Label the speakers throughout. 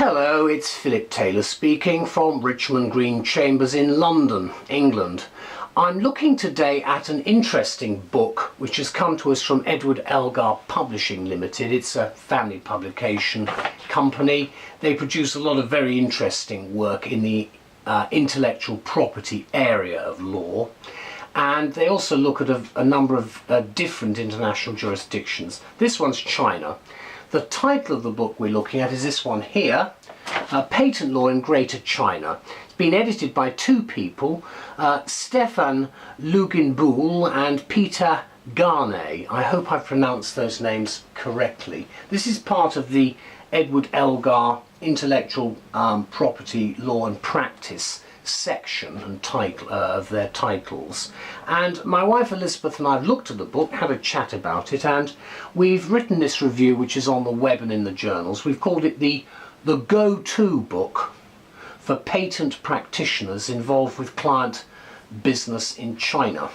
Speaker 1: Hello, it's Philip Taylor speaking from Richmond Green Chambers in London, England. I'm looking today at an interesting book which has come to us from Edward Elgar Publishing Limited. It's a family publication company. They produce a lot of very interesting work in the intellectual property area of law. And they also look at a number of different international jurisdictions. This one's China. The title of the book we're looking at is this one here, Patent Law in Greater China. It's been edited by two people, Stefan Luginbuehl and Peter Ganea. I hope I've pronounced those names correctly. This is part of the Edward Elgar Intellectual Property Law and Practice section and title of their titles. And my wife Elizabeth and I have looked at the book, had a chat about it, and we've written this review which is on the web and in the journals. We've called it the go-to book for patent practitioners involved with client business in China.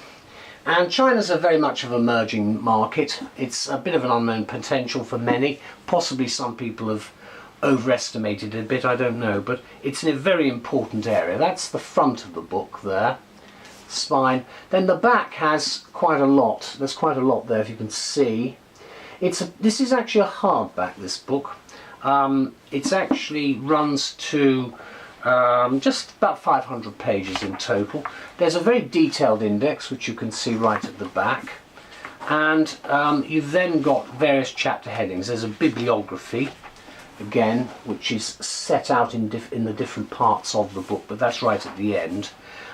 Speaker 1: And China's a very much of an emerging market. It's a bit of an unknown potential for many. Possibly some people have overestimated it a bit, I don't know, but it's in a very important area. That's the front of the book there, spine. Then the back has quite a lot. There's quite a lot there, if you can see. This is actually a hardback, this book. It actually runs to just about 500 pages in total. There's a very detailed index, which you can see right at the back. And you've then got various chapter headings. There's a bibliography, again, which is set out in the different parts of the book, but that's right at the end.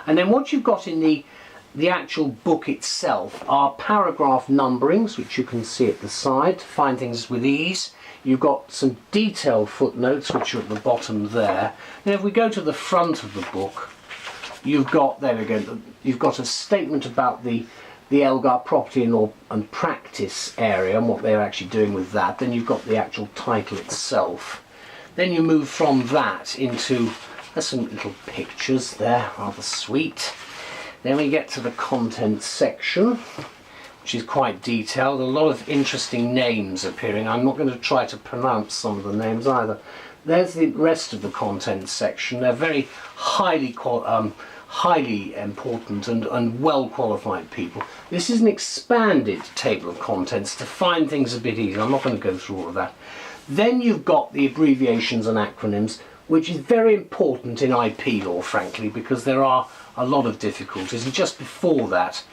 Speaker 1: And then what you've got in the actual book itself are paragraph numberings, which you can see at the side to find things with ease. You've got some detailed footnotes, which are at the bottom there. And if we go to the front of the book, you've got, there we go, you've got a statement about the Elgar Property Law and Practice area and what they're actually doing with that. Then you've got the actual title itself. Then you move from that into, there's some little pictures there, rather sweet. Then we get to the content section, which is quite detailed. A lot of interesting names appearing. I'm not going to try to pronounce some of the names either. There's the rest of the content section. They're very highly important and well qualified people. This is an expanded table of contents to find things a bit easier. I'm not going to go through all of that. Then you've got the abbreviations and acronyms, which is very important in IP law, frankly, because there are a lot of difficulties. And just before that,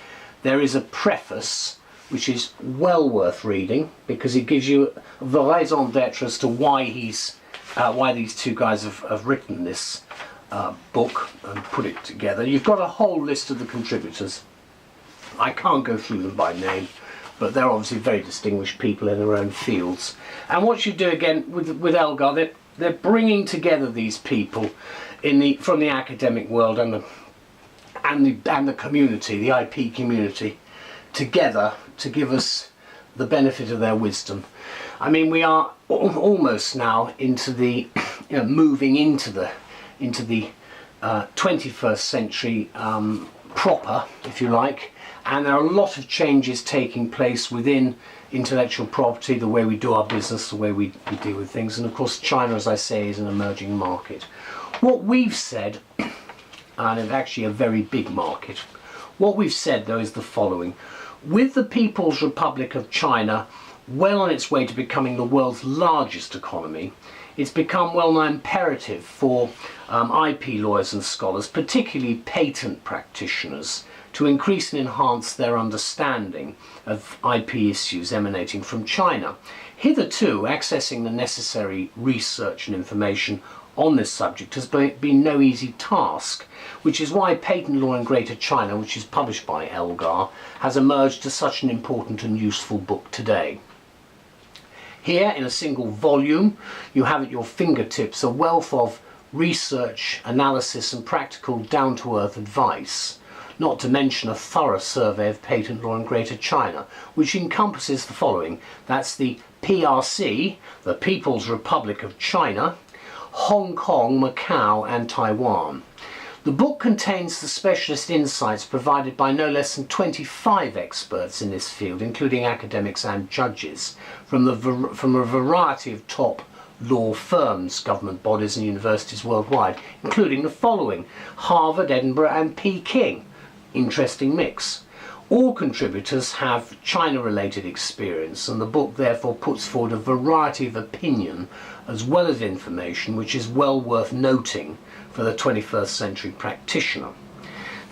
Speaker 1: there is a preface which is well worth reading, because it gives you the raison d'etre as to why these two guys have written this book and put it together. You've got a whole list of the contributors. I can't go through them by name, but they're obviously very distinguished people in their own fields. And what you do again with Elgar, they're bringing together these people from the academic world and the community, the IP community, together to give us the benefit of their wisdom. I mean, we are almost now into the moving into the 21st century proper, if you like, and there are a lot of changes taking place within intellectual property, the way we do our business, the way we deal with things, and of course China, as I say, is an emerging market. What we've said, and it's actually a very big market, what we've said though is the following: with the People's Republic of China well on its way to becoming the world's largest economy, it's become well-nigh imperative for IP lawyers and scholars, particularly patent practitioners, to increase and enhance their understanding of IP issues emanating from China. Hitherto, accessing the necessary research and information on this subject has been no easy task, which is why Patent Law in Greater China, which is published by Elgar, has emerged as such an important and useful book today. Here, in a single volume, you have at your fingertips a wealth of research, analysis and practical down-to-earth advice, not to mention a thorough survey of patent law in Greater China, which encompasses the following. That's the PRC, the People's Republic of China, Hong Kong, Macau and Taiwan. The book contains the specialist insights provided by no less than 25 experts in this field, including academics and judges, from a variety of top law firms, government bodies and universities worldwide, including the following: Harvard, Edinburgh and Peking. Interesting mix. All contributors have China-related experience, and the book therefore puts forward a variety of opinion as well as information which is well worth noting for the 21st century practitioner.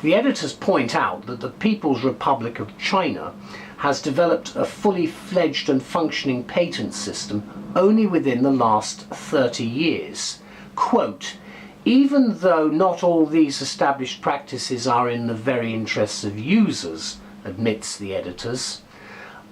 Speaker 1: The editors point out that the People's Republic of China has developed a fully fledged and functioning patent system only within the last 30 years. Quote, "Even though not all these established practices are in the very interests of users," admits the editors,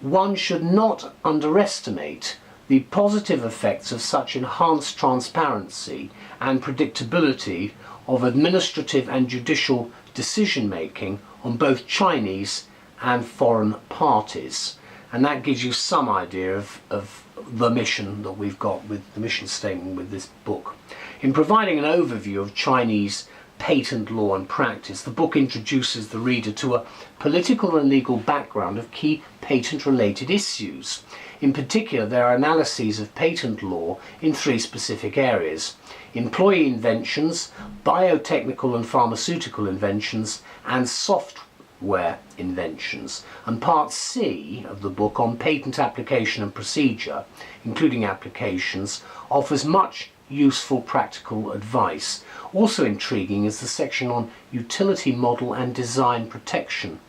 Speaker 1: "one should not underestimate the positive effects of such enhanced transparency and predictability of administrative and judicial decision-making on both Chinese and foreign parties." And that gives you some idea of the mission that we've got with the mission statement with this book. In providing an overview of Chinese patent law and practice, the book introduces the reader to a political and legal background of key patent-related issues. In particular, there are analyses of patent law in 3 specific areas: employee inventions, biotechnical and pharmaceutical inventions, and software inventions. And part C of the book on patent application and procedure, including applications, offers much useful practical advice. Also intriguing is the section on utility model and design protection.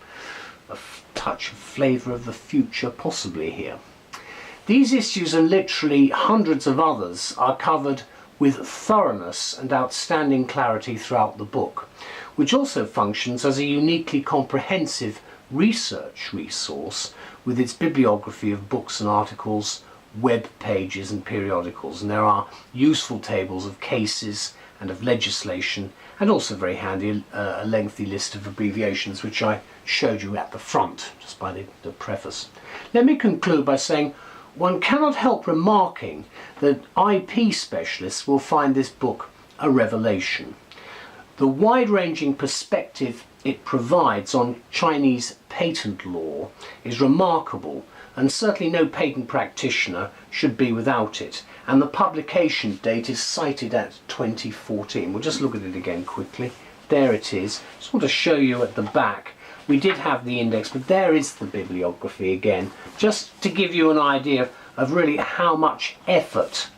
Speaker 1: A touch of flavour of the future possibly here. These issues and literally hundreds of others are covered with thoroughness and outstanding clarity throughout the book, which also functions as a uniquely comprehensive research resource with its bibliography of books and articles, web pages and periodicals. And there are useful tables of cases and of legislation, and also very handy a lengthy list of abbreviations which I showed you at the front just by the preface. Let me conclude by saying one cannot help remarking that IP specialists will find this book a revelation. The wide-ranging perspective it provides on Chinese patent law is remarkable, and certainly no patent practitioner should be without it. And the publication date is cited at 2014. We'll just look at it again quickly. There it is. Just want to show you at the back. We did have the index, but there is the bibliography again, just to give you an idea of really how much effort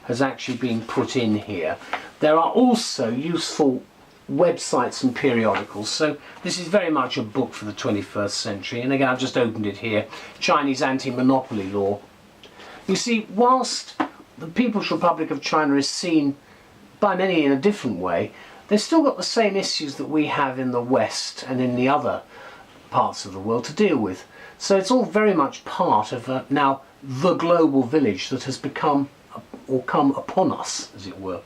Speaker 1: has actually been put in here. There are also useful websites and periodicals, so this is very much a book for the 21st century. And again, I've just opened it here. Chinese anti-monopoly law. You see, whilst the People's Republic of China is seen by many in a different way, they've still got the same issues that we have in the West and in the other parts of the world to deal with. So it's all very much part of now the global village that has become or come upon us, as it were.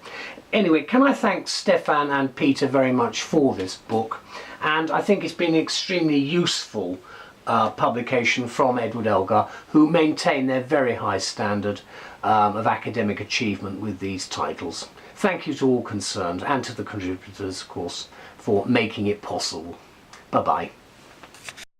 Speaker 1: Anyway, can I thank Stefan and Peter very much for this book, and I think it's been an extremely useful publication from Edward Elgar, who maintain their very high standard of academic achievement with these titles. Thank you to all concerned, and to the contributors, of course, for making it possible. Bye-bye.